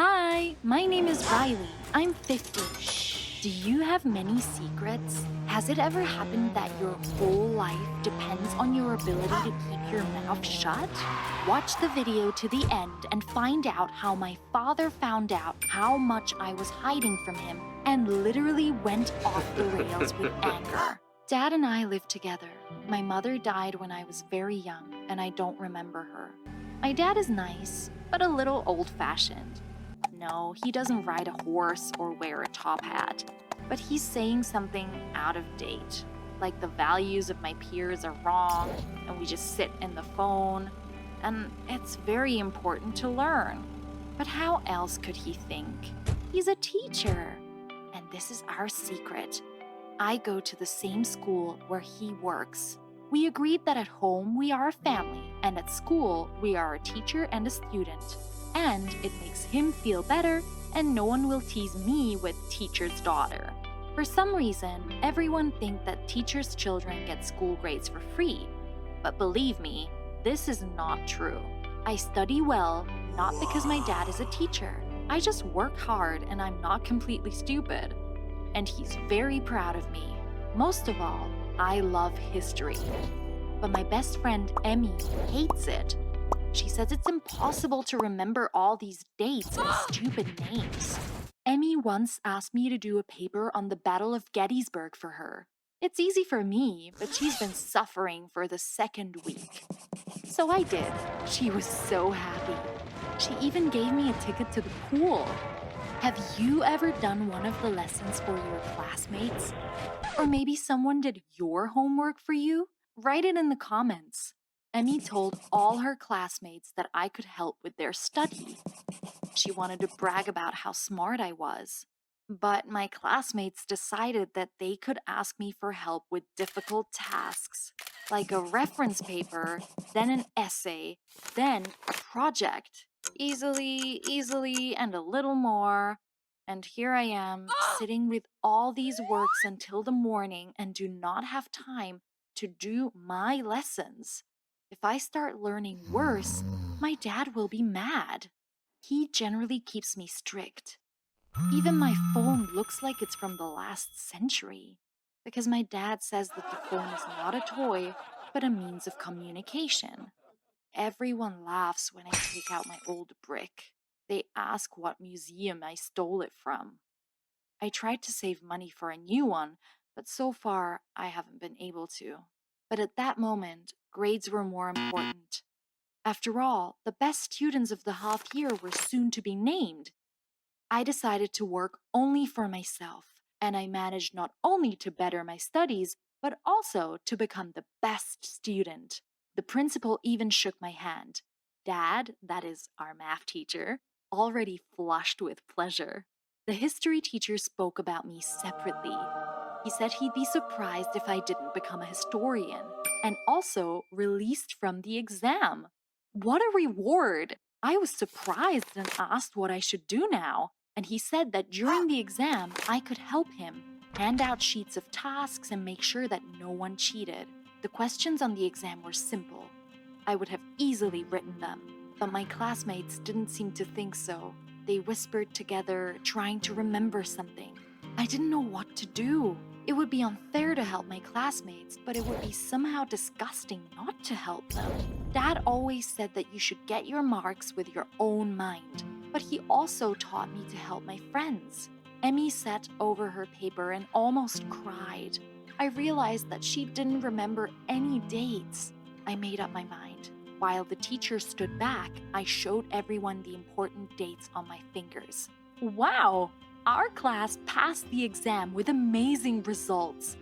Hi, my name is Riley. I'm 15. Do you have many secrets? Has it ever happened that your whole life depends on your ability to keep your mouth shut? Watch the video to the end and find out how my father found out how much I was hiding from him and literally went off the rails with anger. Dad and I live together. My mother died when I was very young, and I don't remember her. My dad is nice, but a little old-fashioned. No, he doesn't ride a horse or wear a top hat, but he's saying something out of date, like the values of my peers are wrong and we just sit in the phone, and it's very important to learn. But how else could he think? He's a teacher, and this is our secret. I go to the same school where he works. We agreed that at home we are a family, and at school we are a teacher and a student. And it makes him feel better, and no one will tease me with teacher's daughter. For some reason, everyone thinks that teachers' children get school grades for free. But believe me, this is not true. I study well, not because my dad is a teacher. I just work hard and I'm not completely stupid. And he's very proud of me. Most of all, I love history. But my best friend, Emmy, hates it. She says it's impossible to remember all these dates and stupid names. Emmy once asked me to do a paper on the Battle of Gettysburg for her. It's easy for me, but she's been suffering for the second week. So I did. She was so happy. She even gave me a ticket to the pool. Have you ever done one of the lessons for your classmates? Or maybe someone did your homework for you? Write it in the comments. Emmy told all her classmates that I could help with their study. She wanted to brag about how smart I was. But my classmates decided that they could ask me for help with difficult tasks, like a reference paper, then an essay, then a project. Easily, and a little more. And here I am, sitting with all these works until the morning and do not have time to do my lessons. If I start learning worse, my dad will be mad. He generally keeps me strict. Even my phone looks like it's from the last century, because my dad says that the phone is not a toy, but a means of communication. Everyone laughs when I take out my old brick. They ask what museum I stole it from. I tried to save money for a new one, but so far I haven't been able to. But at that moment, grades were more important. After all, the best students of the half year were soon to be named. I decided to work only for myself, and I managed not only to better my studies, but also to become the best student. The principal even shook my hand. Dad, that is our math teacher, already flushed with pleasure. The history teacher spoke about me separately. He said he'd be surprised if I didn't become a historian, and also released from the exam. What a reward! I was surprised and asked what I should do now, and he said that during the exam I could help him, hand out sheets of tasks and make sure that no one cheated. The questions on the exam were simple. I would have easily written them, but my classmates didn't seem to think so. They whispered together, trying to remember something. I didn't know what to do. It would be unfair to help my classmates, but it would be somehow disgusting not to help them. Dad always said that you should get your marks with your own mind, but he also taught me to help my friends. Emmy sat over her paper and almost cried. I realized that she didn't remember any dates. I made up my mind. While the teacher stood back, I showed everyone the important dates on my fingers. Wow! Our class passed the exam with amazing results.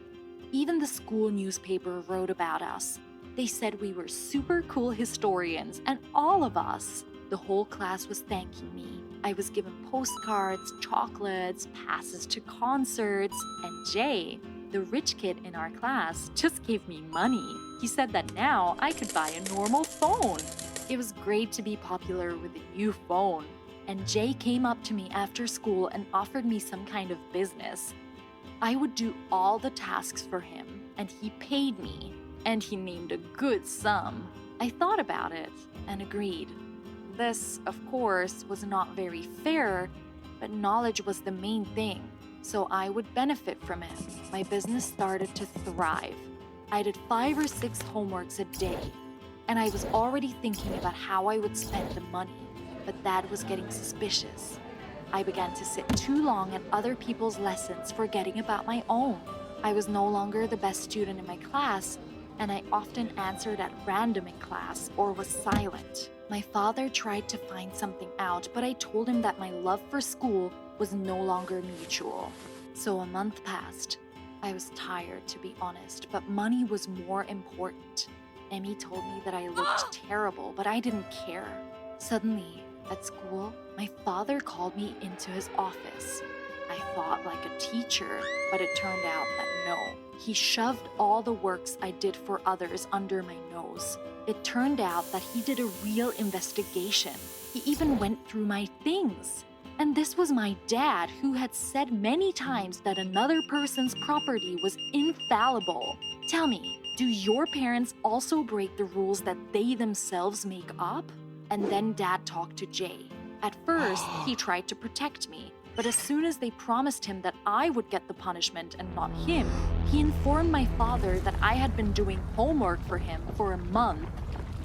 Even the school newspaper wrote about us. They said we were super cool historians, and all of us. The whole class was thanking me. I was given postcards, chocolates, passes to concerts, and Jay, the rich kid in our class, just gave me money. He said that now I could buy a normal phone. It was great to be popular with a new phone. And Jay came up to me after school and offered me some kind of business. I would do all the tasks for him, and he paid me. And he named a good sum. I thought about it and agreed. This, of course, was not very fair, but knowledge was the main thing, so I would benefit from it. My business started to thrive. I did 5 or 6 homeworks a day, and I was already thinking about how I would spend the money, but Dad was getting suspicious. I began to sit too long at other people's lessons, forgetting about my own. I was no longer the best student in my class, and I often answered at random in class or was silent. My father tried to find something out, but I told him that my love for school was no longer mutual. So a month passed. I was tired, to be honest, but money was more important. Emmy told me that I looked terrible, but I didn't care. Suddenly, at school, my father called me into his office. I thought like a teacher, but it turned out that no. He shoved all the works I did for others under my nose. It turned out that he did a real investigation. He even went through my things. And this was my dad, who had said many times that another person's property was infallible. Tell me, do your parents also break the rules that they themselves make up? And then Dad talked to Jay. At first, he tried to protect me, but as soon as they promised him that I would get the punishment and not him, he informed my father that I had been doing homework for him for a month.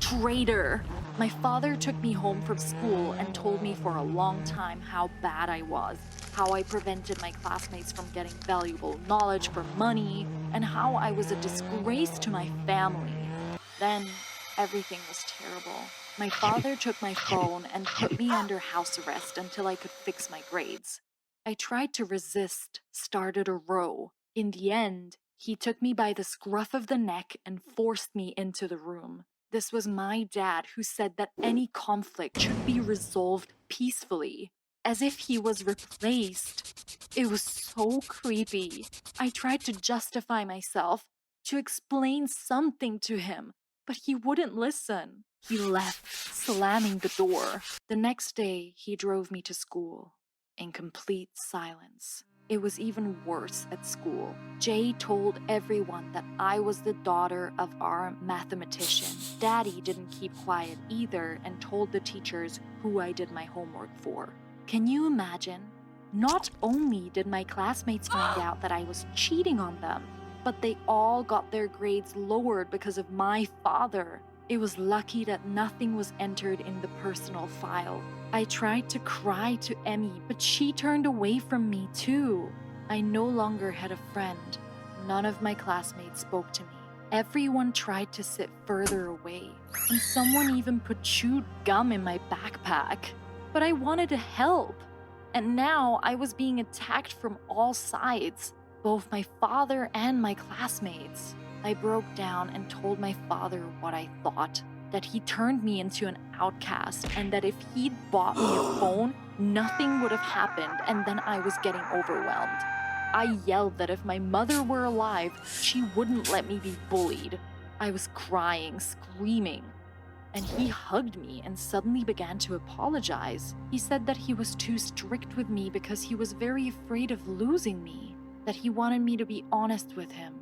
Traitor! My father took me home from school and told me for a long time how bad I was, how I prevented my classmates from getting valuable knowledge for money, and how I was a disgrace to my family. Then, everything was terrible. My father took my phone and put me under house arrest until I could fix my grades. I tried to resist, started a row. In the end, he took me by the scruff of the neck and forced me into the room. This was my dad who said that any conflict should be resolved peacefully, as if he was replaced. It was so creepy. I tried to justify myself, to explain something to him, but he wouldn't listen. He left, slamming the door. The next day, he drove me to school in complete silence. It was even worse at school. Jay told everyone that I was the daughter of our mathematician. Daddy didn't keep quiet either and told the teachers who I did my homework for. Can you imagine? Not only did my classmates find out that I was cheating on them, but they all got their grades lowered because of my father. It was lucky that nothing was entered in the personal file. I tried to cry to Emmy, but she turned away from me too. I no longer had a friend. None of my classmates spoke to me. Everyone tried to sit further away, and someone even put chewed gum in my backpack. But I wanted to help, and now I was being attacked from all sides, both my father and my classmates. I broke down and told my father what I thought, that he turned me into an outcast and that if he'd bought me a phone, nothing would have happened and then I was getting overwhelmed. I yelled that if my mother were alive, she wouldn't let me be bullied. I was crying, screaming, and he hugged me and suddenly began to apologize. He said that he was too strict with me because he was very afraid of losing me, that he wanted me to be honest with him.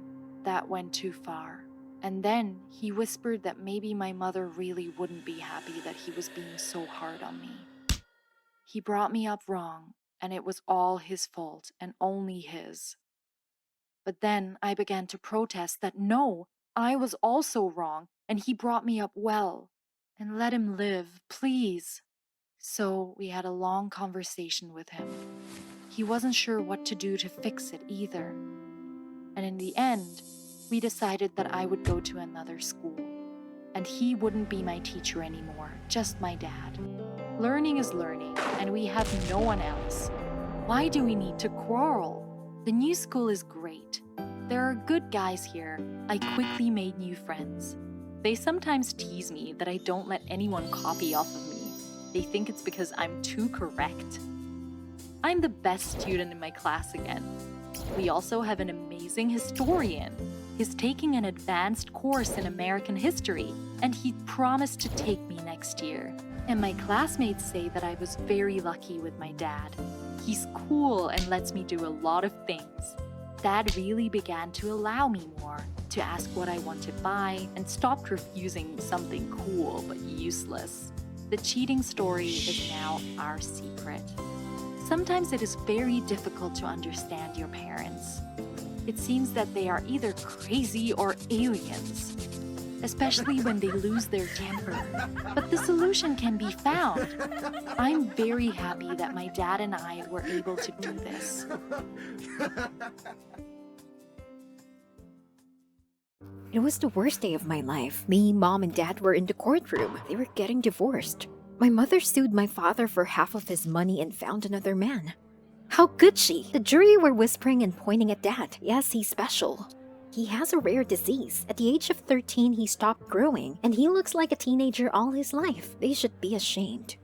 That went too far. And then he whispered that maybe my mother really wouldn't be happy that he was being so hard on me. He brought me up wrong, and it was all his fault and only his. But then I began to protest that no, I was also wrong, and he brought me up well. And let him live, please. So we had a long conversation with him. He wasn't sure what to do to fix it either. And in the end, we decided that I would go to another school. And he wouldn't be my teacher anymore, just my dad. Learning is learning, and we have no one else. Why do we need to quarrel? The new school is great. There are good guys here. I quickly made new friends. They sometimes tease me that I don't let anyone copy off of me. They think it's because I'm too correct. I'm the best student in my class again. We also have an amazing historian. He's taking an advanced course in American history, and he promised to take me next year. And my classmates say that I was very lucky with my dad. He's cool and lets me do a lot of things. Dad really began to allow me more, to ask what I want to buy, and stopped refusing something cool but useless. The cheating story is now our secret. Sometimes it is very difficult to understand your parents. It seems that they are either crazy or aliens, especially when they lose their temper. But the solution can be found. I'm very happy that my dad and I were able to do this. It was the worst day of my life. Me, mom, and dad were in the courtroom. They were getting divorced. My mother sued my father for half of his money and found another man. How could she? The jury were whispering and pointing at dad. Yes, he's special. He has a rare disease. At the age of 13, he stopped growing, and he looks like a teenager all his life. They should be ashamed.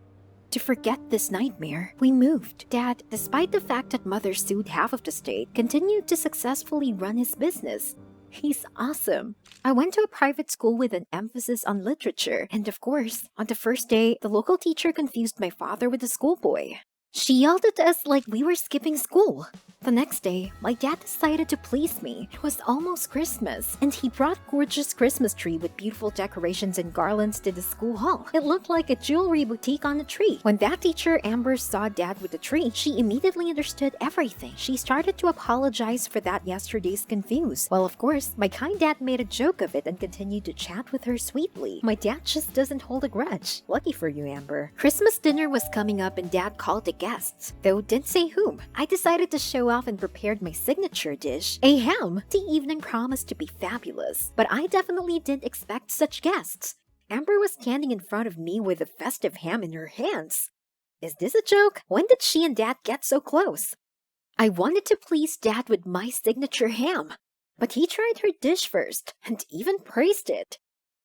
To forget this nightmare, we moved. Dad, despite the fact that mother sued half of the state, continued to successfully run his business. He's awesome. I went to a private school with an emphasis on literature, and of course, on the first day, the local teacher confused my father with a schoolboy. She yelled at us like we were skipping school. The next day, my dad decided to please me. It was almost Christmas, and he brought gorgeous Christmas tree with beautiful decorations and garlands to the school hall. It looked like a jewelry boutique on the tree. When that teacher, Amber, saw dad with the tree, she immediately understood everything. She started to apologize for that yesterday's confuse. Well, of course, my kind dad made a joke of it and continued to chat with her sweetly. My dad just doesn't hold a grudge. Lucky for you, Amber. Christmas dinner was coming up and dad called the guests, though didn't say whom. I decided to show off and prepared my signature dish, a ham. The evening promised to be fabulous, but I definitely didn't expect such guests. Amber was standing in front of me with a festive ham in her hands. Is this a joke? When did she and dad get so close? I wanted to please dad with my signature ham, but he tried her dish first and even praised it.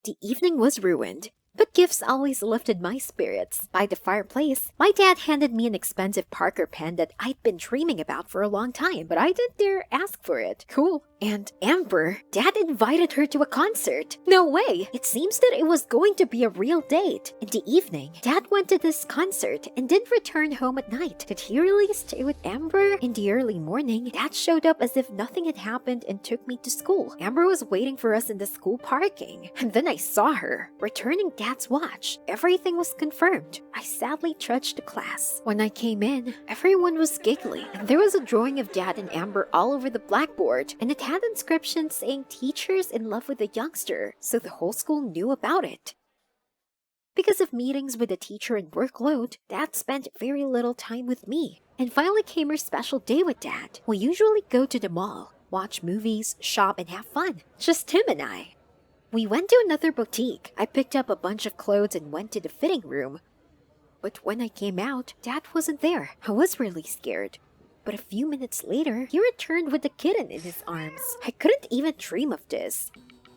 The evening was ruined. But gifts always lifted my spirits. By the fireplace, my dad handed me an expensive Parker pen that I'd been dreaming about for a long time, but I didn't dare ask for it. Cool. And Amber, dad invited her to a concert. No way! It seems that it was going to be a real date. In the evening, dad went to this concert and didn't return home at night. Did he really stay with Amber? In the early morning, dad showed up as if nothing had happened and took me to school. Amber was waiting for us in the school parking, and then I saw her, returning dad's watch. Everything was confirmed. I sadly trudged to class. When I came in, everyone was giggling, and there was a drawing of dad and Amber all over the blackboard, and it had inscriptions saying teachers in love with a youngster, so the whole school knew about it. Because of meetings with the teacher and workload, dad spent very little time with me. And finally came her special day with dad. We usually go to the mall, watch movies, shop, and have fun. Just him and I. We went to another boutique. I picked up a bunch of clothes and went to the fitting room. But when I came out, dad wasn't there. I was really scared. But a few minutes later, he returned with the kitten in his arms. I couldn't even dream of this.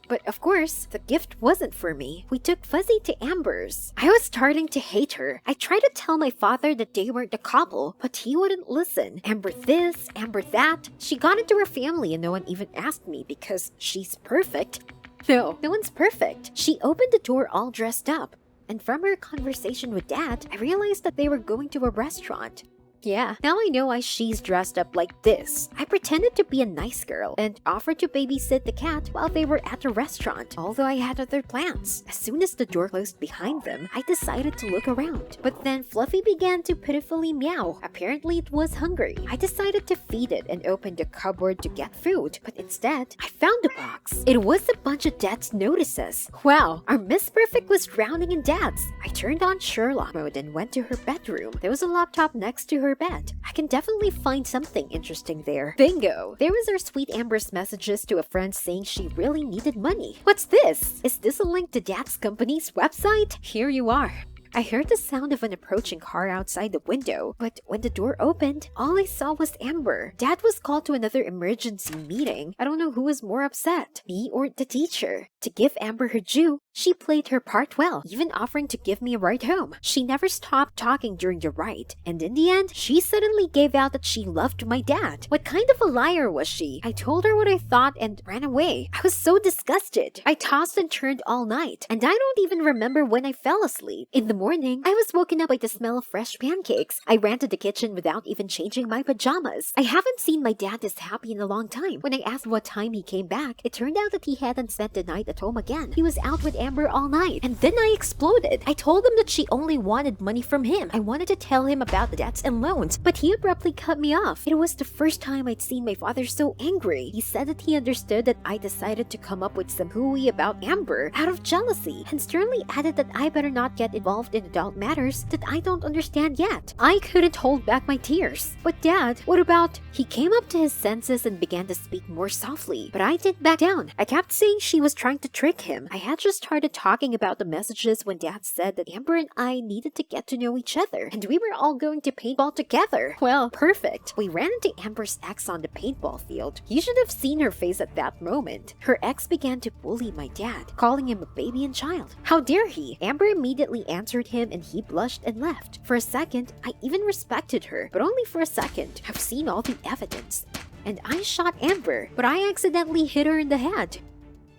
But of course, the gift wasn't for me. We took Fuzzy to Amber's. I was starting to hate her. I tried to tell my father that they weren't a couple, but he wouldn't listen. Amber this, Amber that. She got into her family and no one even asked me because she's perfect. No one's perfect. She opened the door all dressed up. And from her conversation with dad, I realized that they were going to a restaurant. Yeah, now I know why she's dressed up like this. I pretended to be a nice girl and offered to babysit the cat while they were at the restaurant, although I had other plans. As soon as the door closed behind them, I decided to look around. But then Fluffy began to pitifully meow. Apparently it was hungry. I decided to feed it and opened the cupboard to get food, but instead, I found a box. It was a bunch of dad's notices. Wow, our Miss Perfect was drowning in dads. I turned on Sherlock mode and went to her bedroom. There was a laptop next to her bed. I can definitely find something interesting there. Bingo! There was our sweet Amber's messages to a friend saying she really needed money. What's this? Is this a link to Dad's company's website? Here you are. I heard the sound of an approaching car outside the window, but when the door opened, all I saw was Amber. Dad was called to another emergency meeting. I don't know who was more upset, me or the teacher. To give Amber her due, she played her part well, even offering to give me a ride home. She never stopped talking during the ride, and in the end, she suddenly gave out that she loved my dad. What kind of a liar was she? I told her what I thought and ran away. I was so disgusted. I tossed and turned all night, and I don't even remember when I fell asleep. In the morning, I was woken up by the smell of fresh pancakes. I ran to the kitchen without even changing my pajamas. I haven't seen my dad this happy in a long time. When I asked what time he came back, it turned out that he hadn't spent the night at home again. He was out with Amber all night, and then I exploded. I told him that she only wanted money from him. I wanted to tell him about the debts and loans, but he abruptly cut me off. It was the first time I'd seen my father so angry. He said that he understood that I decided to come up with some hooey about Amber out of jealousy, and sternly added that I better not get involved in adult matters that I don't understand yet. I couldn't hold back my tears. But Dad, what about... He came up to his senses and began to speak more softly, but I didn't back down. I kept saying she was trying to trick him. I had just started talking about the messages when Dad said that Amber and I needed to get to know each other, and we were all going to paintball together. Well, perfect. We ran into Amber's ex on the paintball field. You should have seen her face at that moment. Her ex began to bully my dad, calling him a baby and child. How dare he? Amber immediately answered him and he blushed and left. For a second, I even respected her, but only for a second. I've seen all the evidence. And I shot Amber, but I accidentally hit her in the head.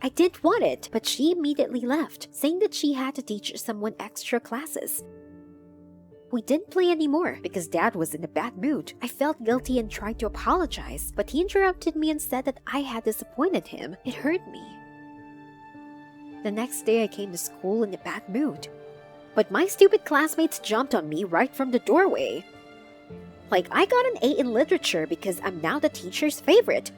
I didn't want it, but she immediately left, saying that she had to teach someone extra classes. We didn't play anymore because Dad was in a bad mood. I felt guilty and tried to apologize, but he interrupted me and said that I had disappointed him. It hurt me. The next day I came to school in a bad mood, but my stupid classmates jumped on me right from the doorway. Like I got an A in literature because I'm now the teacher's favorite.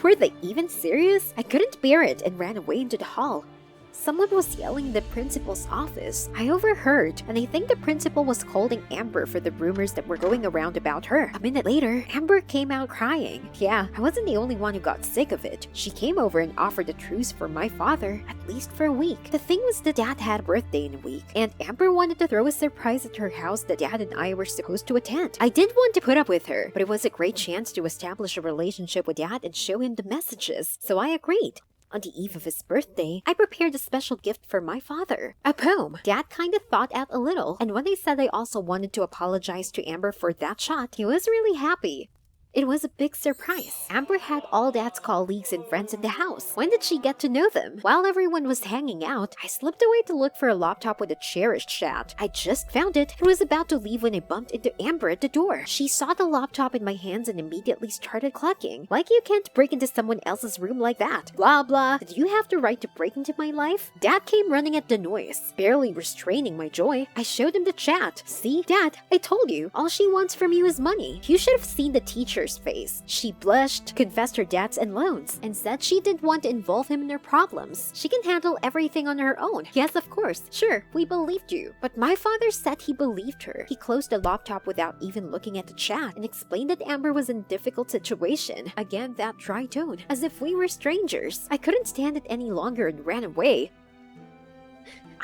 Were they even serious? I couldn't bear it and ran away into the hall. Someone was yelling in the principal's office. I overheard, and I think the principal was scolding Amber for the rumors that were going around about her. A minute later, Amber came out crying. Yeah, I wasn't the only one who got sick of it. She came over and offered a truce for my father, at least for a week. The thing was that Dad had a birthday in a week, and Amber wanted to throw a surprise at her house that Dad and I were supposed to attend. I didn't want to put up with her, but it was a great chance to establish a relationship with Dad and show him the messages, so I agreed. On the eve of his birthday, I prepared a special gift for my father. A poem. Dad kinda thought out a little, and when I said I also wanted to apologize to Amber for that shot, he was really happy. It was a big surprise. Amber had all Dad's colleagues and friends in the house. When did she get to know them? While everyone was hanging out, I slipped away to look for a laptop with a cherished chat. I just found it and was about to leave when I bumped into Amber at the door. She saw the laptop in my hands and immediately started clucking. Like you can't break into someone else's room like that. Blah blah. Did you have the right to break into my life? Dad came running at the noise, barely restraining my joy. I showed him the chat. See, Dad, I told you, all she wants from you is money. You should have seen the teacher's face. She blushed, confessed her debts and loans, and said she didn't want to involve him in her problems. She can handle everything on her own. Yes, of course. Sure, we believed you. But my father said he believed her. He closed the laptop without even looking at the chat and explained that Amber was in a difficult situation. Again, that dry tone, as if we were strangers. I couldn't stand it any longer and ran away.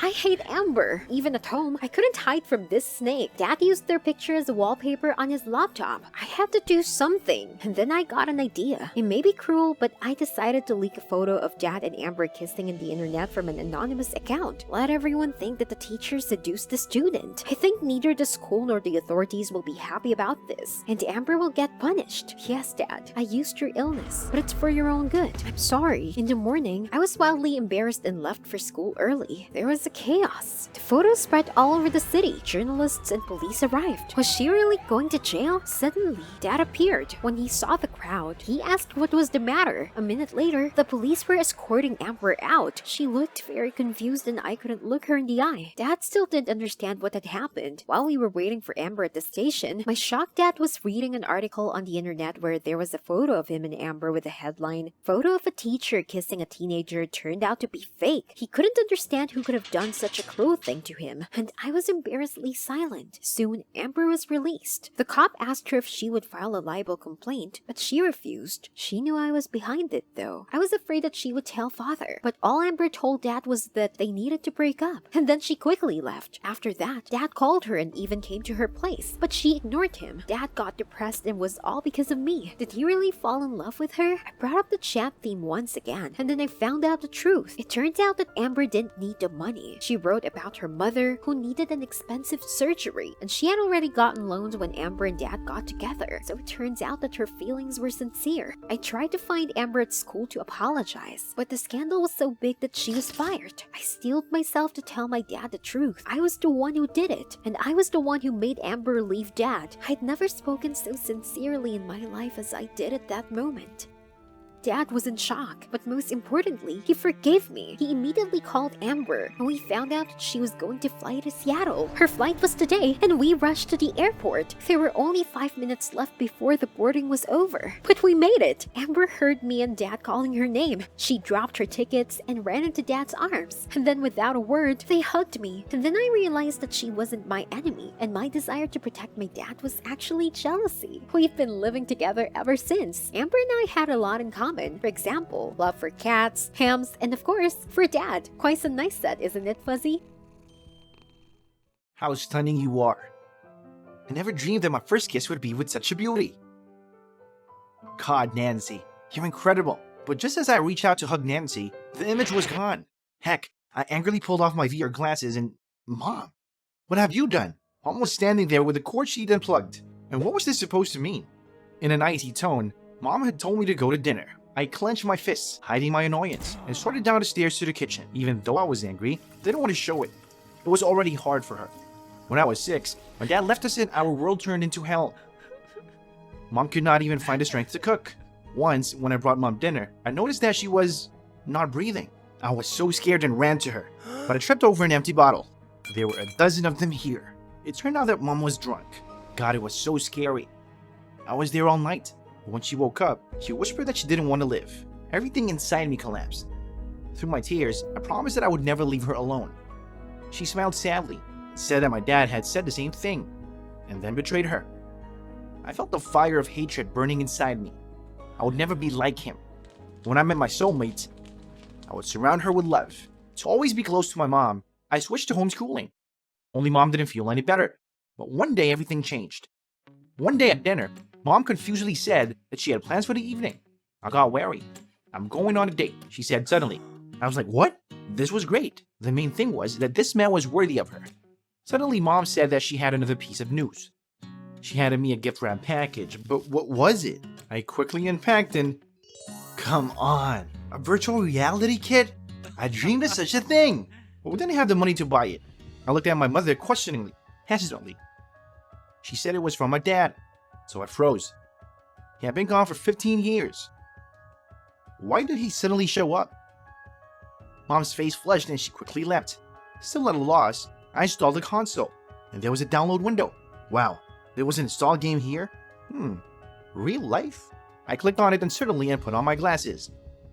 I hate Amber. Even at home, I couldn't hide from this snake. Dad used their picture as a wallpaper on his laptop. I had to do something. And then I got an idea. It may be cruel, but I decided to leak a photo of Dad and Amber kissing in the internet from an anonymous account. Let everyone think that the teacher seduced the student. I think neither the school nor the authorities will be happy about this. And Amber will get punished. Yes, Dad, I used your illness, but it's for your own good. I'm sorry. In the morning, I was wildly embarrassed and left for school early. There was a chaos. The photos spread all over the city. Journalists and police arrived. Was she really going to jail? Suddenly, Dad appeared. When he saw the crowd, he asked what was the matter. A minute later, the police were escorting Amber out. She looked very confused and I couldn't look her in the eye. Dad still didn't understand what had happened. While we were waiting for Amber at the station, my shocked dad was reading an article on the internet where there was a photo of him and Amber with the headline, "Photo of a teacher kissing a teenager turned out to be fake." He couldn't understand who could have done such a cruel thing to him, and I was embarrassedly silent. Soon, Amber was released. The cop asked her if she would file a libel complaint, but she refused. She knew I was behind it, though. I was afraid that she would tell father, but all Amber told Dad was that they needed to break up, and then she quickly left. After that, Dad called her and even came to her place, but she ignored him. Dad got depressed and was all because of me. Did he really fall in love with her? I brought up the chat theme once again, and then I found out the truth. It turns out that Amber didn't need the money. She wrote about her mother, who needed an expensive surgery, and she had already gotten loans when Amber and Dad got together, so it turns out that her feelings were sincere. I tried to find Amber at school to apologize, but the scandal was so big that she was fired. I steeled myself to tell my dad the truth. I was the one who did it, and I was the one who made Amber leave Dad. I'd never spoken so sincerely in my life as I did at that moment. Dad was in shock, but most importantly, he forgave me. He immediately called Amber, and we found out that she was going to fly to Seattle. Her flight was today, and we rushed to the airport. There were only 5 minutes left before the boarding was over. But we made it! Amber heard me and Dad calling her name. She dropped her tickets and ran into Dad's arms. And then without a word, they hugged me. And then I realized that she wasn't my enemy, and my desire to protect my dad was actually jealousy. We've been living together ever since. Amber and I had a lot in common. For example, love for cats, hams, and of course, for Dad. Quite a nice set, isn't it, Fuzzy? How stunning you are. I never dreamed that my first kiss would be with such a beauty. God, Nancy, you're incredible. But just as I reached out to hug Nancy, the image was gone. Heck, I angrily pulled off my VR glasses and... Mom, what have you done? Mom was standing there with the cord sheet unplugged. And what was this supposed to mean? In an icy tone, Mom had told me to go to dinner. I clenched my fists, hiding my annoyance, and started down the stairs to the kitchen. Even though I was angry, I didn't want to show it. It was already hard for her. When I was 6, my dad left us and our world turned into hell. Mom could not even find the strength to cook. Once, when I brought Mom dinner, I noticed that she was not breathing. I was so scared and ran to her, but I tripped over an empty bottle. There were a dozen of them here. It turned out that Mom was drunk. God, it was so scary. I was there all night. When she woke up, she whispered that she didn't want to live. Everything inside me collapsed. Through my tears, I promised that I would never leave her alone. She smiled sadly and said that my dad had said the same thing, and then betrayed her. I felt the fire of hatred burning inside me. I would never be like him. When I met my soulmate, I would surround her with love. To always be close to my mom, I switched to homeschooling. Only Mom didn't feel any better. But one day, everything changed. One day at dinner, Mom confusedly said that she had plans for the evening. I got wary. I'm going on a date, she said suddenly. I was like, what? This was great. The main thing was that this man was worthy of her. Suddenly, Mom said that she had another piece of news. She handed me a gift wrap package, but what was it? I quickly unpacked and... Come on, a virtual reality kit? I dreamed of such a thing, but we didn't have the money to buy it. I looked at my mother questioningly, hesitantly. She said it was from my dad, so I froze. He had been gone for 15 years. Why did he suddenly show up? Mom's face flushed and she quickly left. Still at a loss, I installed the console, and there was a download window. Wow, there was an installed game here? Real life? I clicked on it uncertainly and put on my glasses,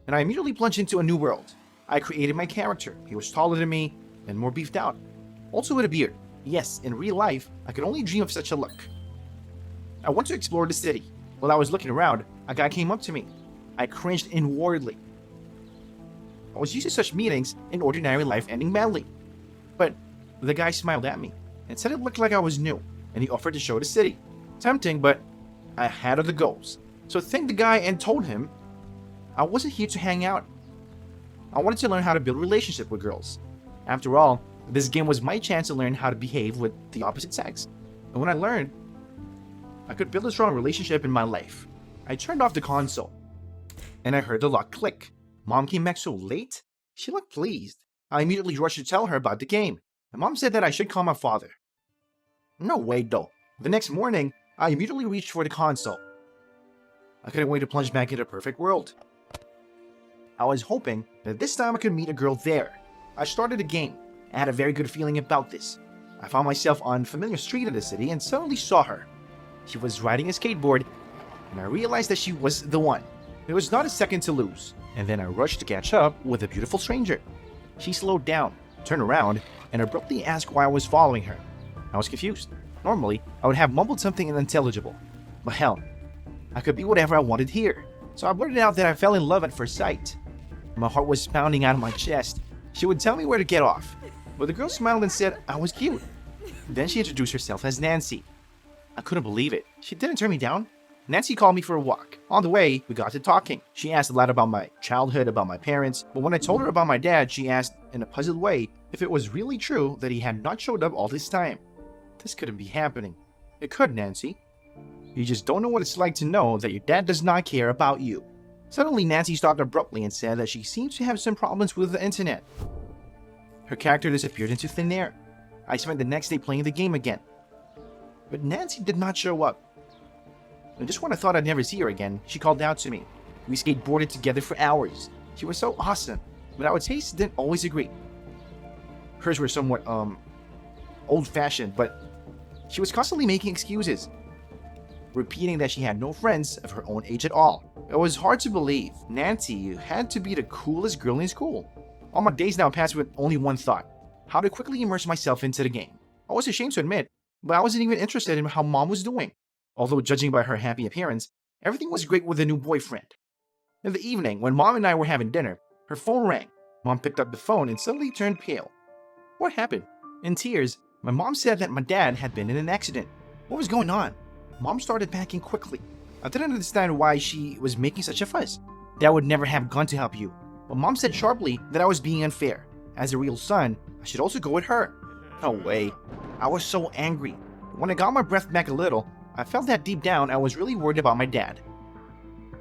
and I immediately plunged into a new world. I created my character. He was taller than me and more beefed out. Also with a beard. Yes, in real life, I could only dream of such a look. I went to explore the city. While I was looking around, a guy came up to me. I cringed inwardly. I was used to such meetings in ordinary life ending badly. But the guy smiled at me and said it looked like I was new, and he offered to show the city. Tempting, but I had other goals. So I thanked the guy and told him I wasn't here to hang out. I wanted to learn how to build relationships with girls. After all, this game was my chance to learn how to behave with the opposite sex. And when I learned, I could build a strong relationship in my life. I turned off the console, and I heard the lock click. Mom came back so late? She looked pleased. I immediately rushed to tell her about the game, and Mom said that I should call my father. No way though. The next morning, I immediately reached for the console. I couldn't wait to plunge back into the perfect world. I was hoping that this time I could meet a girl there. I started the game. I had a very good feeling about this. I found myself on a familiar street in the city and suddenly saw her. She was riding a skateboard, and I realized that she was the one. There was not a second to lose, and then I rushed to catch up with a beautiful stranger. She slowed down, turned around, and abruptly asked why I was following her. I was confused. Normally, I would have mumbled something unintelligible. But hell, I could be whatever I wanted here. So I blurted out that I fell in love at first sight. My heart was pounding out of my chest. She would tell me where to get off, but the girl smiled and said I was cute. Then she introduced herself as Nancy. I couldn't believe it. She didn't turn me down. Nancy called me for a walk. On the way, we got to talking. She asked a lot about my childhood, about my parents, but when I told her about my dad, she asked in a puzzled way if it was really true that he had not showed up all this time. This couldn't be happening. It could, Nancy. You just don't know what it's like to know that your dad does not care about you. Suddenly, Nancy stopped abruptly and said that she seems to have some problems with the internet. Her character disappeared into thin air. I spent the next day playing the game again. But Nancy did not show up. And just when I thought I'd never see her again, she called out to me. We skateboarded together for hours. She was so awesome, but our tastes didn't always agree. Hers were somewhat, old-fashioned, but she was constantly making excuses, repeating that she had no friends of her own age at all. It was hard to believe. Nancy had to be the coolest girl in school. All my days now passed with only one thought: how to quickly immerse myself into the game. I was ashamed to admit, but I wasn't even interested in how Mom was doing. Although judging by her happy appearance, everything was great with the new boyfriend. In the evening, when Mom and I were having dinner, her phone rang. Mom picked up the phone and suddenly turned pale. What happened? In tears, my mom said that my dad had been in an accident. What was going on? Mom started packing quickly. I didn't understand why she was making such a fuss. Dad would never have gone to help you. But Mom said sharply that I was being unfair. As a real son, I should also go with her. No way. I was so angry. When I got my breath back a little, I felt that deep down I was really worried about my dad.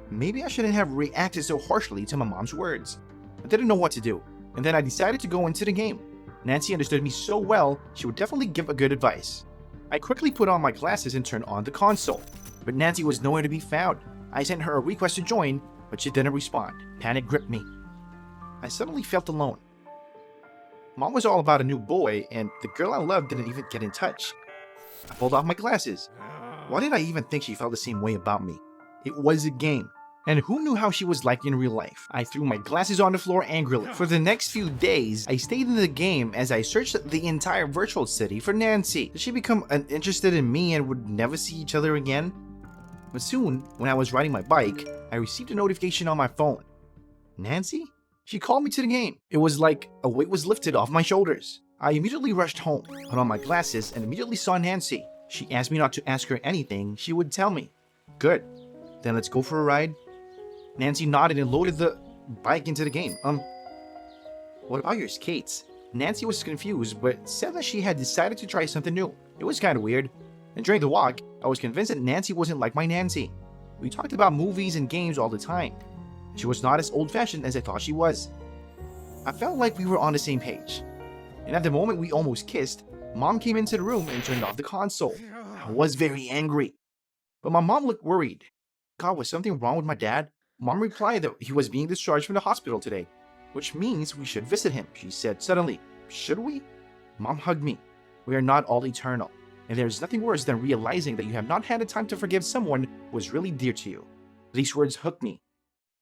Maybe I shouldn't have reacted so harshly to my mom's words. I didn't know what to do, and then I decided to go into the game. Nancy understood me so well, she would definitely give a good advice. I quickly put on my glasses and turned on the console, but Nancy was nowhere to be found. I sent her a request to join, but she didn't respond. Panic gripped me. I suddenly felt alone. Mom was all about a new boy, and the girl I loved didn't even get in touch. I pulled off my glasses. Why did I even think she felt the same way about me? It was a game. And who knew how she was like in real life? I threw my glasses on the floor angrily. For the next few days, I stayed in the game as I searched the entire virtual city for Nancy. Did she become uninterested in me and would never see each other again? But soon, when I was riding my bike, I received a notification on my phone. Nancy? She called me to the game. It was like a weight was lifted off my shoulders. I immediately rushed home, put on my glasses, and immediately saw Nancy. She asked me not to ask her anything she would tell me. Good. Then let's go for a ride. Nancy nodded and loaded the bike into the game. What about your skates? Nancy was confused, but said that she had decided to try something new. It was kind of weird. And during the walk, I was convinced that Nancy wasn't like my Nancy. We talked about movies and games all the time. She was not as old-fashioned as I thought she was. I felt like we were on the same page. And at the moment we almost kissed, Mom came into the room and turned off the console. I was very angry. But my mom looked worried. God, was something wrong with my dad? Mom replied that he was being discharged from the hospital today, which means we should visit him, she said suddenly. Should we? Mom hugged me. We are not all eternal, and there is nothing worse than realizing that you have not had the time to forgive someone who was really dear to you. These words hooked me.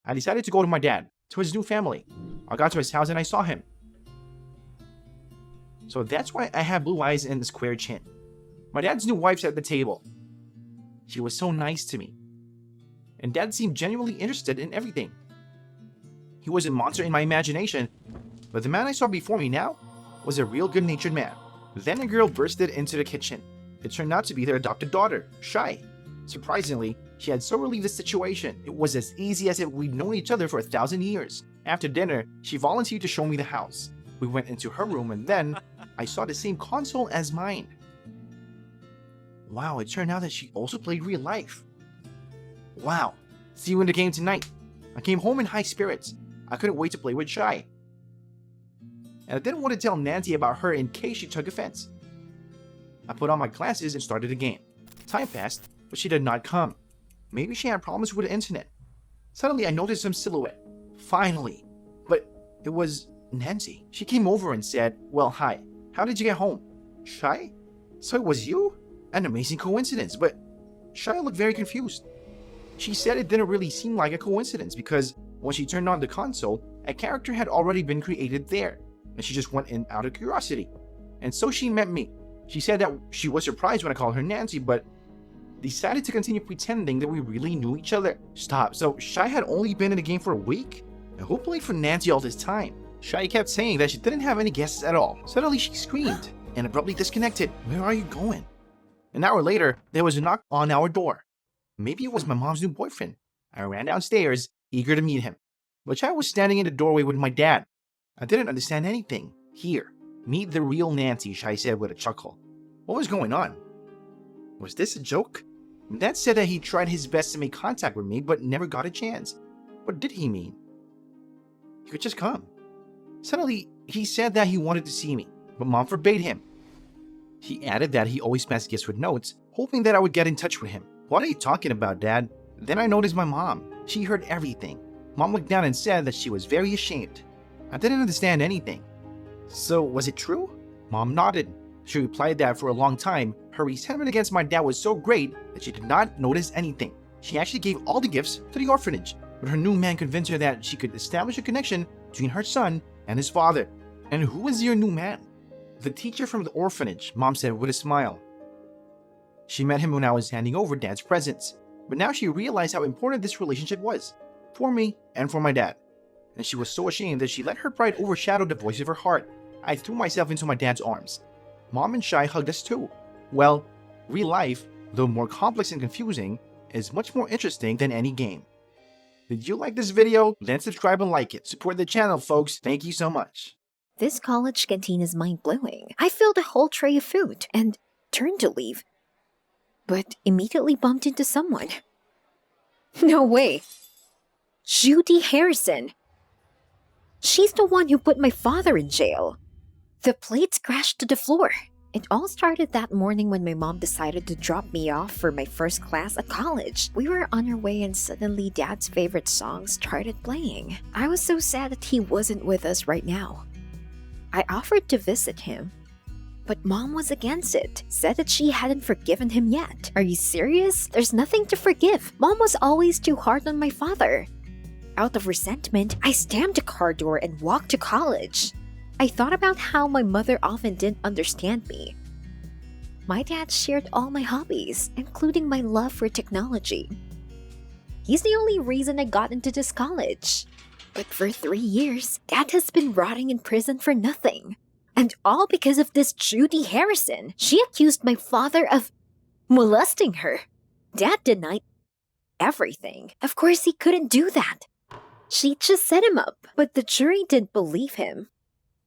I decided to go to my dad, to his new family. I got to his house and I saw him. So that's why I have blue eyes and a square chin. My dad's new wife's at the table. She was so nice to me. And Dad seemed genuinely interested in everything. He was a monster in my imagination, but the man I saw before me now was a real good-natured man. Then a girl bursted into the kitchen. It turned out to be their adopted daughter, Shai. Surprisingly, she had so relieved the situation. It was as easy as if we'd known each other for 1,000 years. After dinner, she volunteered to show me the house. We went into her room and then I saw the same console as mine. Wow, it turned out that she also played real life. Wow, see you in the game tonight. I came home in high spirits. I couldn't wait to play with Shai. And I didn't want to tell Nancy about her in case she took offense. I put on my glasses and started the game. Time passed, but she did not come. Maybe she had problems with the internet. Suddenly I noticed some silhouette. Finally. But it was Nancy. She came over and said, "Well, hi. How did you get home?" Shai? So it was you? An amazing coincidence, but Shai looked very confused. She said it didn't really seem like a coincidence because when she turned on the console, a character had already been created there, and she just went in out of curiosity. And so she met me. She said that she was surprised when I called her Nancy, but decided to continue pretending that we really knew each other. Stop, so Shai had only been in the game for a week? And who played for Nancy all this time? Shai kept saying that she didn't have any guesses at all. Suddenly she screamed and abruptly disconnected. Where are you going? An hour later, there was a knock on our door. Maybe it was my mom's new boyfriend. I ran downstairs, eager to meet him. But Shai was standing in the doorway with my dad. I didn't understand anything. Here, meet the real Nancy, Shai said with a chuckle. What was going on? Was this a joke? Dad said that he tried his best to make contact with me, but never got a chance. What did he mean? He could just come. Suddenly, he said that he wanted to see me, but Mom forbade him. He added that he always passed gifts with notes, hoping that I would get in touch with him. What are you talking about, Dad? Then I noticed my mom. She heard everything. Mom looked down and said that she was very ashamed. I didn't understand anything. So, was it true? Mom nodded. She replied that for a long time, her resentment against my dad was so great that she did not notice anything. She actually gave all the gifts to the orphanage, but her new man convinced her that she could establish a connection between her son and his father. And who is your new man? The teacher from the orphanage, Mom said with a smile. She met him when I was handing over Dad's presents, but now she realized how important this relationship was, for me and for my dad. And she was so ashamed that she let her pride overshadow the voice of her heart. I threw myself into my dad's arms. Mom and Shai hugged us too. Well, real life, though more complex and confusing, is much more interesting than any game. Did you like this video? Then subscribe and like it. Support the channel, folks. Thank you so much. This college canteen is mind-blowing. I filled a whole tray of food and turned to leave, but immediately bumped into someone. No way. Judy Harrison. She's the one who put my father in jail. The plates crashed to the floor. It all started that morning when my mom decided to drop me off for my first class at college. We were on our way and suddenly Dad's favorite songs started playing. I was so sad that he wasn't with us right now. I offered to visit him, but Mom was against it, said that she hadn't forgiven him yet. Are you serious? There's nothing to forgive. Mom was always too hard on my father. Out of resentment, I stamped the car door and walked to college. I thought about how my mother often didn't understand me. My dad shared all my hobbies, including my love for technology. He's the only reason I got into this college. But for 3 years, Dad has been rotting in prison for nothing. And all because of this Judy Harrison. She accused my father of molesting her. Dad denied everything. Of course, he couldn't do that. She just set him up, but the jury didn't believe him.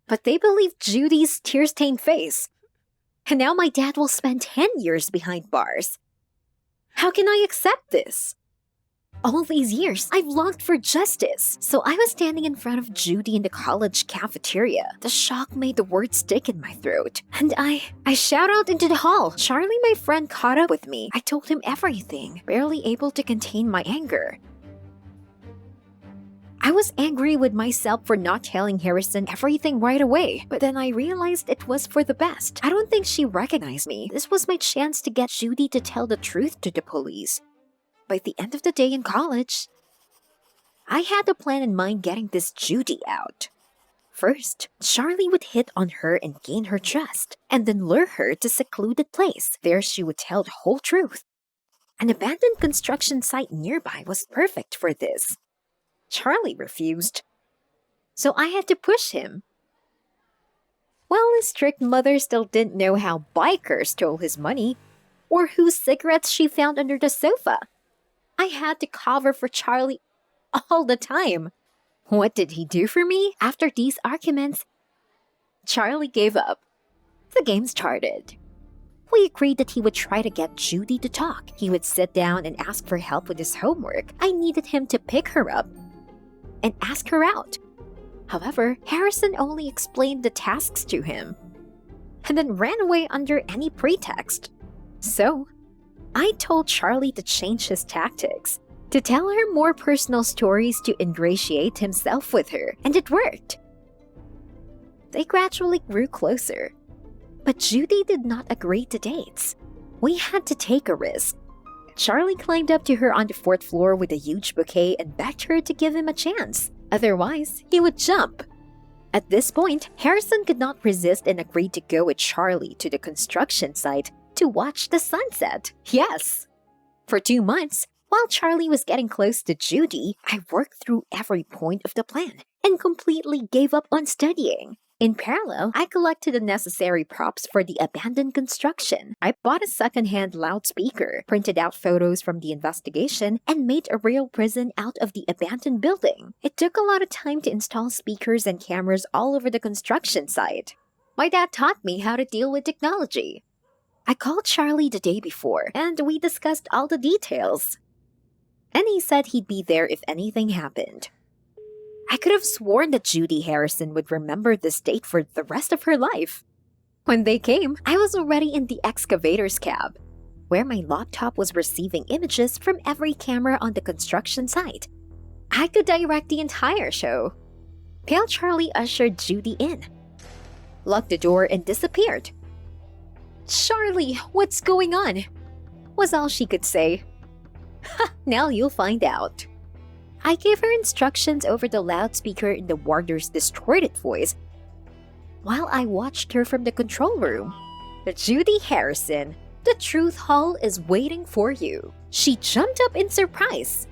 But they believed Judy's tear-stained face. And now my dad will spend 10 years behind bars. How can I accept this? All these years, I've longed for justice. So I was standing in front of Judy in the college cafeteria. The shock made the words stick in my throat. And I shout out into the hall. Charlie, my friend, caught up with me. I told him everything, barely able to contain my anger. I was angry with myself for not telling Harrison everything right away, but then I realized it was for the best. I don't think she recognized me. This was my chance to get Judy to tell the truth to the police. By the end of the day in college, I had a plan in mind getting this Judy out. First, Charlie would hit on her and gain her trust, and then lure her to a secluded place. There she would tell the whole truth. An abandoned construction site nearby was perfect for this. Charlie refused, so I had to push him. Well, his strict mother still didn't know how bikers stole his money, or whose cigarettes she found under the sofa. I had to cover for Charlie all the time. What did he do for me? After these arguments, Charlie gave up. The game started. We agreed that he would try to get Judy to talk. He would sit down and ask for help with his homework. I needed him to pick her up and ask her out. However, Harrison only explained the tasks to him and then ran away under any pretext. So, I told Charlie to change his tactics, to tell her more personal stories to ingratiate himself with her, and it worked. They gradually grew closer, but Judy did not agree to dates. We had to take a risk. Charlie climbed up to her on the 4th floor with a huge bouquet and begged her to give him a chance. Otherwise, he would jump. At this point, Harrison could not resist and agreed to go with Charlie to the construction site to watch the sunset. Yes! For 2 months, while Charlie was getting close to Judy, I worked through every point of the plan and completely gave up on studying. In parallel, I collected the necessary props for the abandoned construction. I bought a second-hand loudspeaker, printed out photos from the investigation, and made a real prison out of the abandoned building. It took a lot of time to install speakers and cameras all over the construction site. My dad taught me how to deal with technology. I called Charlie the day before, and we discussed all the details. And he said he'd be there if anything happened. I could have sworn that Judy Harrison would remember this date for the rest of her life. When they came, I was already in the excavator's cab, where my laptop was receiving images from every camera on the construction site. I could direct the entire show. Pale Charlie ushered Judy in, locked the door, and disappeared. "Charlie, what's going on?" was all she could say. "Ha, now you'll find out." I gave her instructions over the loudspeaker in the warder's distorted voice while I watched her from the control room. "Judy Harrison, the truth hall is waiting for you." She jumped up in surprise.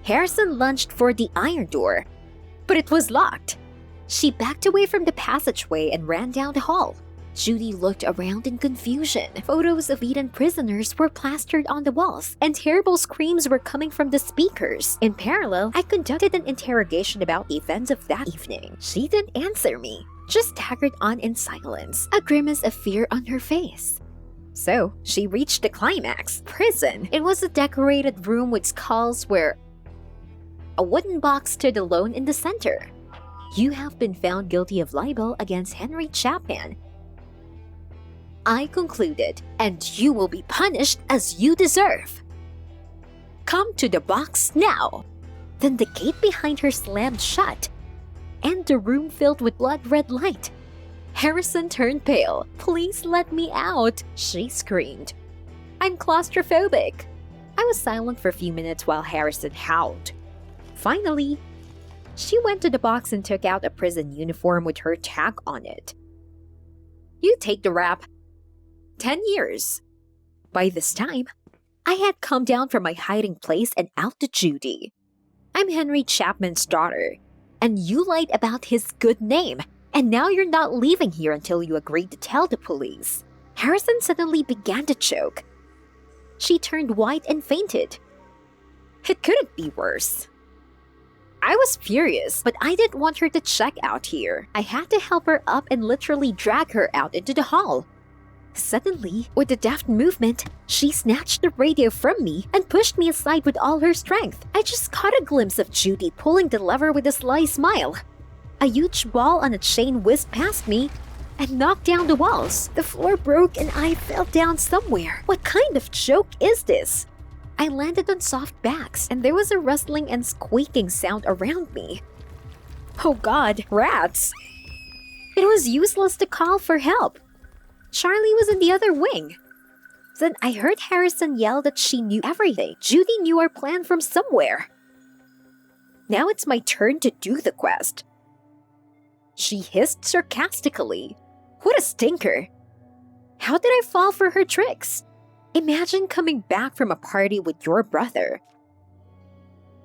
Harrison lunged for the iron door, but it was locked. She backed away from the passageway and ran down the hall. Judy looked around in confusion. Photos of eaten prisoners were plastered on the walls, and terrible screams were coming from the speakers. In parallel, I conducted an interrogation about the events of that evening. She didn't answer me, just staggered on in silence, a grimace of fear on her face. So, she reached the climax. Prison. It was a decorated room with skulls where a wooden box stood alone in the center. "You have been found guilty of libel against Henry Chapman," I concluded, "and you will be punished as you deserve. Come to the box now." Then the gate behind her slammed shut, and the room filled with blood-red light. Harrison turned pale. "Please let me out," she screamed. "I'm claustrophobic." I was silent for a few minutes while Harrison howled. Finally, she went to the box and took out a prison uniform with her tag on it. "You take the rap. 10 years. By this time, I had come down from my hiding place and out to Judy. "I'm Henry Chapman's daughter, and you lied about his good name, and now you're not leaving here until you agreed to tell the police." Harrison suddenly began to choke. She turned white and fainted. It couldn't be worse. I was furious, but I didn't want her to check out here. I had to help her up and literally drag her out into the hall. Suddenly, with a deft movement, she snatched the radio from me and pushed me aside with all her strength. I just caught a glimpse of Judy pulling the lever with a sly smile. A huge ball on a chain whizzed past me and knocked down the walls. The floor broke and I fell down somewhere. What kind of joke is this? I landed on soft backs and there was a rustling and squeaking sound around me. Oh God, rats! It was useless to call for help. Charlie was in the other wing. Then I heard Harrison yell that she knew everything. Judy knew our plan from somewhere. Now it's my turn to do the quest. She hissed sarcastically. What a stinker. How did I fall for her tricks? Imagine coming back from a party with your brother.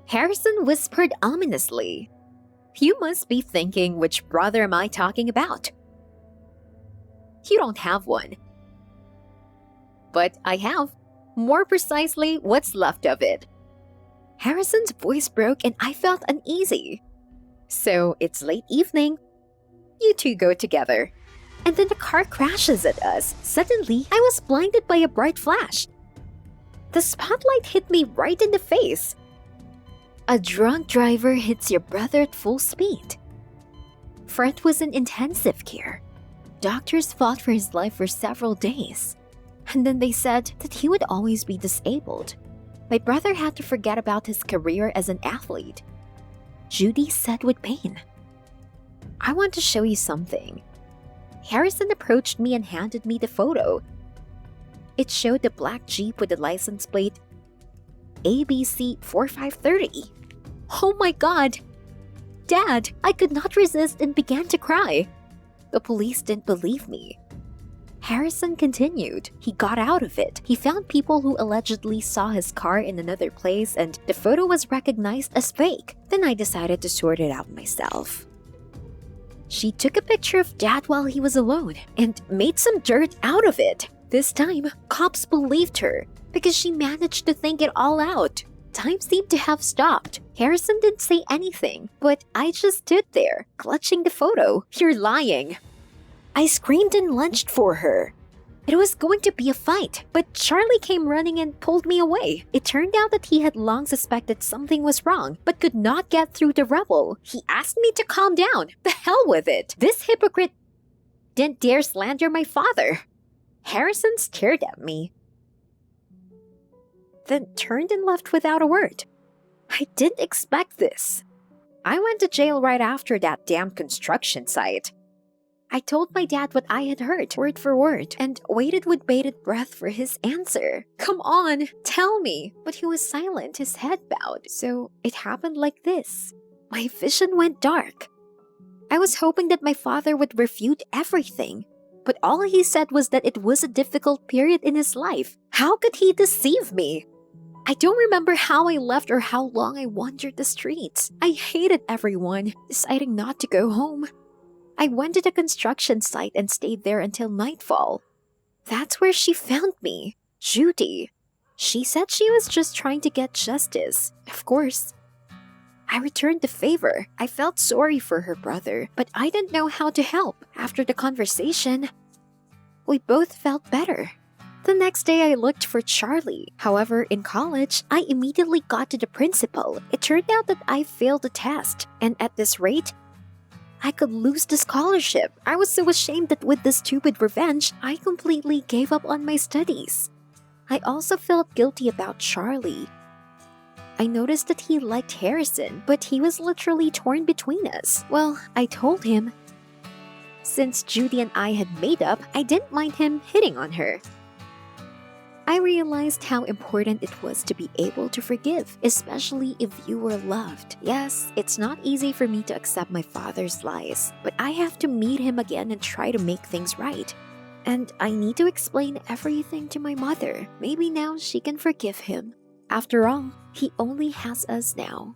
Harrison whispered ominously. You must be thinking, which brother am I talking about? You don't have one. But I have. More precisely, what's left of it. Harrison's voice broke and I felt uneasy. So it's late evening. You two go together. And then the car crashes at us. Suddenly, I was blinded by a bright flash. The spotlight hit me right in the face. A drunk driver hits your brother at full speed. Fred was in intensive care. Doctors fought for his life for several days. And then they said that he would always be disabled. My brother had to forget about his career as an athlete. Judy said with pain. I want to show you something. Harrison approached me and handed me the photo. It showed the black Jeep with the license plate ABC 4530. Oh my God! Dad, I could not resist and began to cry. The police didn't believe me. Harrison continued. He got out of it. He found people who allegedly saw his car in another place and the photo was recognized as fake. Then I decided to sort it out myself. She took a picture of Dad while he was alone and made some dirt out of it. This time, cops believed her because she managed to think it all out. Time seemed to have stopped. Harrison didn't say anything, but I just stood there, clutching the photo. You're lying. I screamed and lunged for her. It was going to be a fight, but Charlie came running and pulled me away. It turned out that he had long suspected something was wrong, but could not get through the rebel. He asked me to calm down. The hell with it. This hypocrite didn't dare slander my father. Harrison stared at me, then turned and left without a word. I didn't expect this. I went to jail right after that damn construction site. I told my dad what I had heard, word for word, and waited with bated breath for his answer. Come on, tell me. But he was silent, his head bowed. So it happened like this. My vision went dark. I was hoping that my father would refute everything. But all he said was that it was a difficult period in his life. How could he deceive me? I don't remember how I left or how long I wandered the streets. I hated everyone, deciding not to go home. I went to the construction site and stayed there until nightfall. That's where she found me, Judy. She said she was just trying to get justice, of course. I returned the favor. I felt sorry for her brother, but I didn't know how to help. After the conversation, we both felt better. The next day I looked for Charlie. However, in college, I immediately got to the principal. It turned out that I failed the test, and at this rate, I could lose the scholarship. I was so ashamed that with this stupid revenge, I completely gave up on my studies. I also felt guilty about Charlie. I noticed that he liked Harrison, but he was literally torn between us. Well, I told him. Since Judy and I had made up, I didn't mind him hitting on her. I realized how important it was to be able to forgive, especially if you were loved. Yes, it's not easy for me to accept my father's lies, but I have to meet him again and try to make things right. And I need to explain everything to my mother. Maybe now she can forgive him. After all, he only has us now.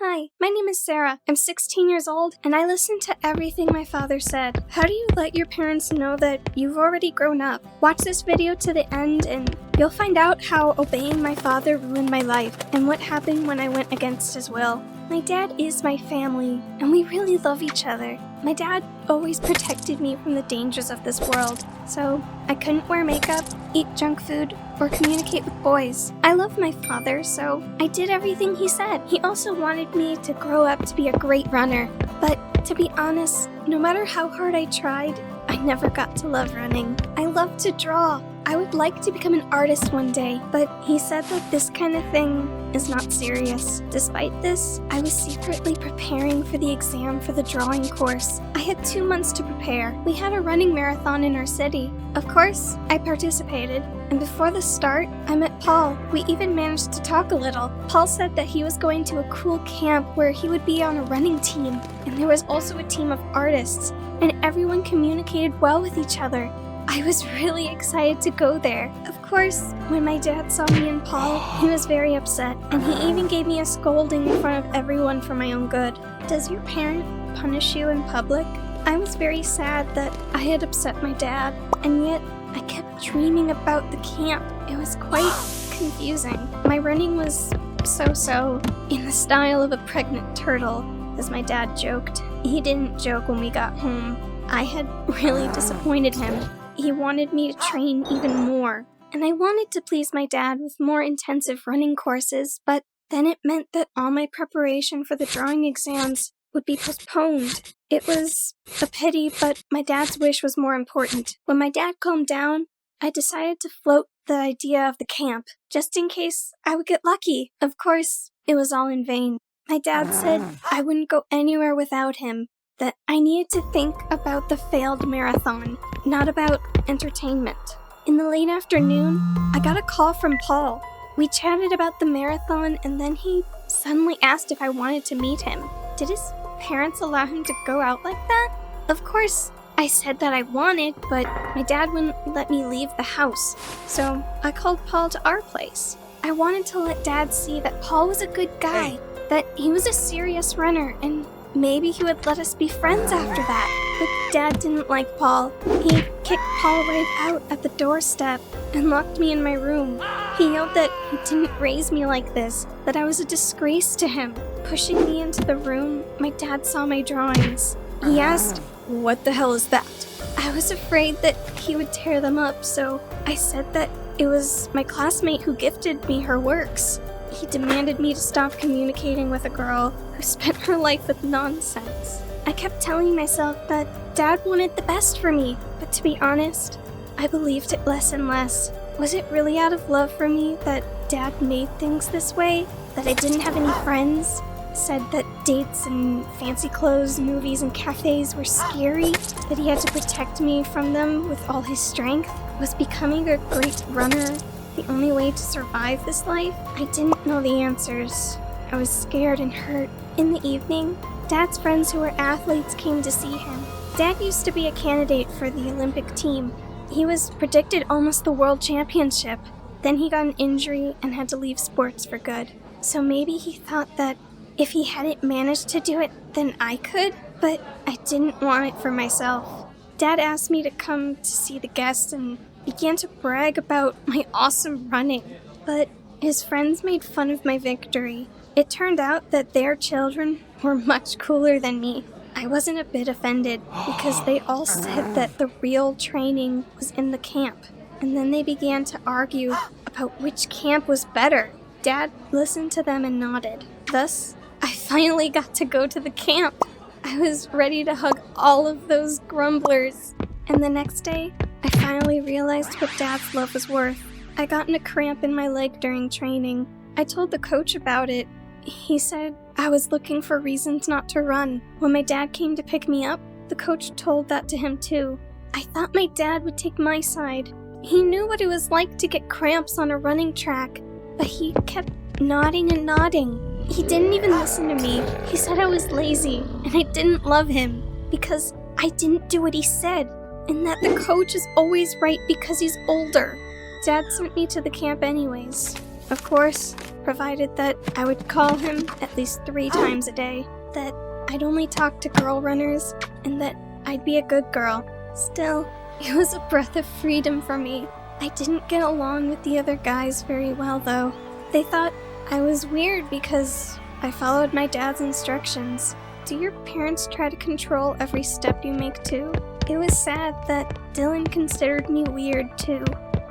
Hi, my name is Sarah. I'm 16 years old, and I listened to everything my father said. How do you let your parents know that you've already grown up? Watch this video to the end, and you'll find out how obeying my father ruined my life, and what happened when I went against his will. My dad is my family, and we really love each other. My dad always protected me from the dangers of this world, so I couldn't wear makeup, eat junk food, or communicate with boys. I love my father, so I did everything he said. He also wanted me to grow up to be a great runner, but to be honest, no matter how hard I tried, I never got to love running. I love to draw. I would like to become an artist one day, but he said that this kind of thing is not serious. Despite this, I was secretly preparing for the exam for the drawing course. I had 2 months to prepare. We had a running marathon in our city. Of course, I participated, and before the start, I met Paul. We even managed to talk a little. Paul said that he was going to a cool camp where he would be on a running team, and there was also a team of artists, and everyone communicated well with each other. I was really excited to go there. Of course, when my dad saw me and Paul, he was very upset, and he even gave me a scolding in front of everyone for my own good. Does your parent punish you in public? I was very sad that I had upset my dad, and yet I kept dreaming about the camp. It was quite confusing. My running was so-so, in the style of a pregnant turtle, as my dad joked. He didn't joke when we got home. I had really disappointed him. He wanted me to train even more, and I wanted to please my dad with more intensive running courses, but then it meant that all my preparation for the drawing exams would be postponed. It was a pity, but my dad's wish was more important. When my dad calmed down, I decided to float the idea of the camp, just in case I would get lucky. Of course, it was all in vain. My dad said I wouldn't go anywhere without him, that I needed to think about the failed marathon, not about entertainment. In the late afternoon, I got a call from Paul. We chatted about the marathon, and then he suddenly asked if I wanted to meet him. Did his parents allow him to go out like that? Of course, I said that I wanted, but my dad wouldn't let me leave the house. So I called Paul to our place. I wanted to let Dad see that Paul was a good guy, that he was a serious runner, and maybe he would let us be friends after that. But Dad didn't like Paul. He kicked Paul right out at the doorstep and locked me in my room. He yelled that he didn't raise me like this, that I was a disgrace to him. Pushing me into the room, my dad saw my drawings. He asked, "What the hell is that?" I was afraid that he would tear them up, so I said that it was my classmate who gifted me her works. He demanded me to stop communicating with a girl who spent her life with nonsense. I kept telling myself that Dad wanted the best for me, but to be honest, I believed it less and less. Was it really out of love for me that Dad made things this way, that I didn't have any friends, said that dates and fancy clothes, movies, and cafes were scary, that he had to protect me from them with all his strength. Was becoming a great runner the only way to survive this life? I didn't know the answers. I was scared and hurt. In the evening, Dad's friends who were athletes came to see him. Dad used to be a candidate for the Olympic team. He was predicted almost the world championship. Then he got an injury and had to leave sports for good. So maybe he thought that if he hadn't managed to do it, then I could, but I didn't want it for myself. Dad asked me to come to see the guests and began to brag about my awesome running, but his friends made fun of my victory. It turned out that their children were much cooler than me. I wasn't a bit offended because they all said that the real training was in the camp, and then they began to argue about which camp was better. Dad listened to them and nodded. Thus, I finally got to go to the camp. I was ready to hug all of those grumblers. And the next day, I finally realized what Dad's love was worth. I got in a cramp in my leg during training. I told the coach about it. He said I was looking for reasons not to run. When my dad came to pick me up, the coach told that to him too. I thought my dad would take my side. He knew what it was like to get cramps on a running track, but he kept nodding and nodding. He didn't even listen to me. He said I was lazy and I didn't love him because I didn't do what he said, and that the coach is always right because he's older. Dad sent me to the camp anyways. Of course, provided that I would call him at least 3 times a day, that I'd only talk to girl runners, and that I'd be a good girl. Still, it was a breath of freedom for me. I didn't get along with the other guys very well though. They thought I was weird because I followed my dad's instructions. Do your parents try to control every step you make too? It was sad that Dylan considered me weird too.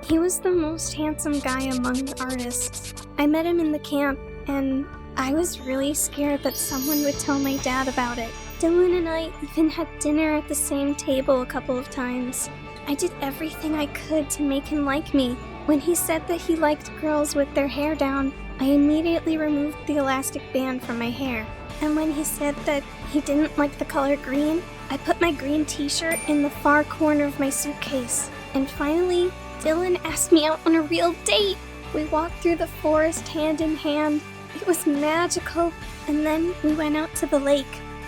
He was the most handsome guy among the artists. I met him in the camp, and I was really scared that someone would tell my dad about it. Dylan and I even had dinner at the same table a couple of times. I did everything I could to make him like me. When he said that he liked girls with their hair down, I immediately removed the elastic band from my hair. And when he said that he didn't like the color green, I put my green t-shirt in the far corner of my suitcase. And finally, Dylan asked me out on a real date. We walked through the forest hand in hand. It was magical. And then we went out to the lake.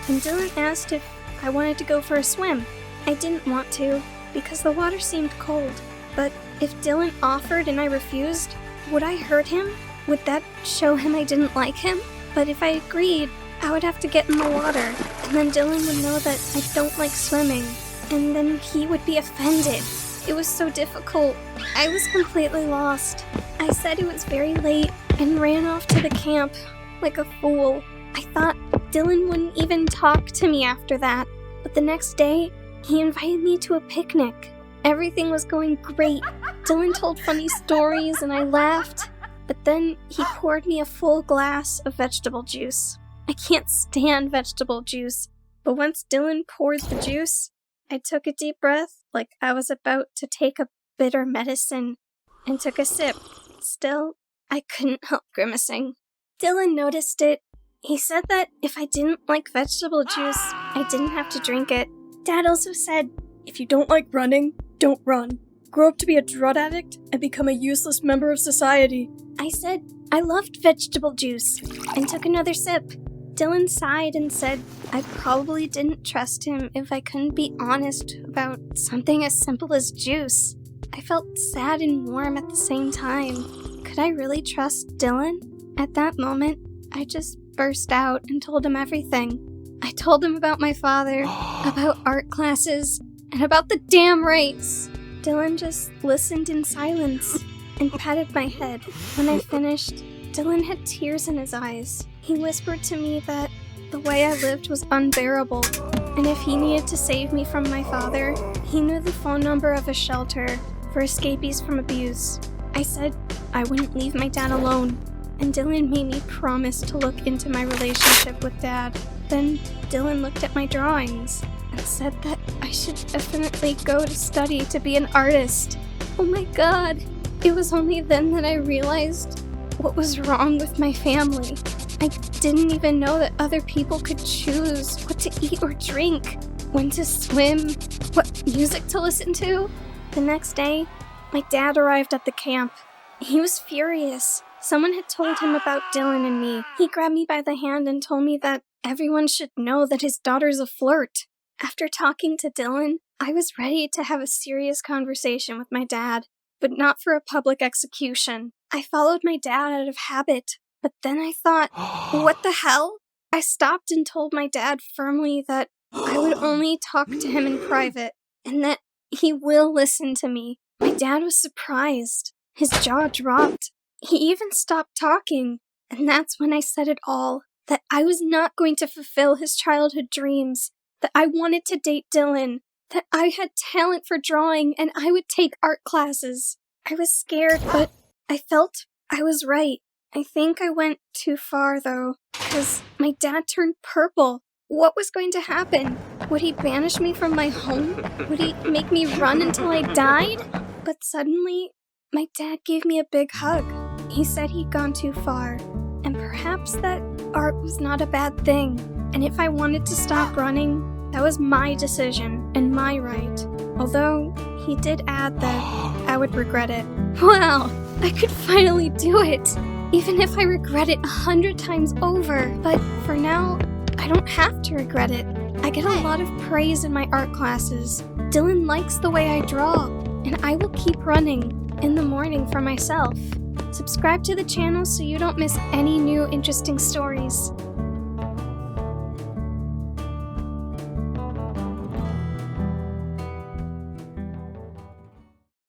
And Dylan asked if I wanted to go for a swim. I didn't want to because the water seemed cold. But if Dylan offered and I refused, would I hurt him? Would that show him I didn't like him? But if I agreed, I would have to get in the water, and then Dylan would know that I don't like swimming, and then he would be offended. It was so difficult. I was completely lost. I said it was very late and ran off to the camp like a fool. I thought Dylan wouldn't even talk to me after that, but the next day, he invited me to a picnic. Everything was going great. Dylan told funny stories and I laughed, but then he poured me a full glass of vegetable juice. I can't stand vegetable juice, but once Dylan poured the juice, I took a deep breath like I was about to take a bitter medicine and took a sip. Still, I couldn't help grimacing. Dylan noticed it. He said that if I didn't like vegetable juice, I didn't have to drink it. Dad also said, "If you don't like running, don't run. Grow up to be a drug addict and become a useless member of society." I said I loved vegetable juice and took another sip. Dylan sighed and said I probably didn't trust him if I couldn't be honest about something as simple as juice. I felt sad and warm at the same time. Could I really trust Dylan? At that moment, I just burst out and told him everything. I told him about my father, about art classes, and about the damn race. Dylan just listened in silence and patted my head. When I finished, Dylan had tears in his eyes. He whispered to me that the way I lived was unbearable, and if he needed to save me from my father, he knew the phone number of a shelter for escapees from abuse. I said I wouldn't leave my dad alone, and Dylan made me promise to look into my relationship with Dad. Then Dylan looked at my drawings and said that I should definitely go to study to be an artist. Oh my god! It was only then that I realized what was wrong with my family. I didn't even know that other people could choose what to eat or drink, when to swim, what music to listen to. The next day, my dad arrived at the camp. He was furious. Someone had told him about Dylan and me. He grabbed me by the hand and told me that everyone should know that his daughter's a flirt. After talking to Dylan, I was ready to have a serious conversation with my dad, but not for a public execution. I followed my dad out of habit, but then I thought, what the hell? I stopped and told my dad firmly that I would only talk to him in private, and that he will listen to me. My dad was surprised. His jaw dropped. He even stopped talking, and that's when I said it all, that I was not going to fulfill his childhood dreams, that I wanted to date Dylan, that I had talent for drawing and I would take art classes. I was scared, but I felt I was right. I think I went too far, though, because my dad turned purple. What was going to happen? Would he banish me from my home? Would he make me run until I died? But suddenly, my dad gave me a big hug. He said he'd gone too far, and perhaps that art was not a bad thing. And if I wanted to stop running, that was my decision and my right. Although, he did add that I would regret it. Wow, I could finally do it! Even if I regret it 100 times over. But for now, I don't have to regret it. I get a lot of praise in my art classes. Dylan likes the way I draw, and I will keep running in the morning for myself. Subscribe to the channel so you don't miss any new interesting stories.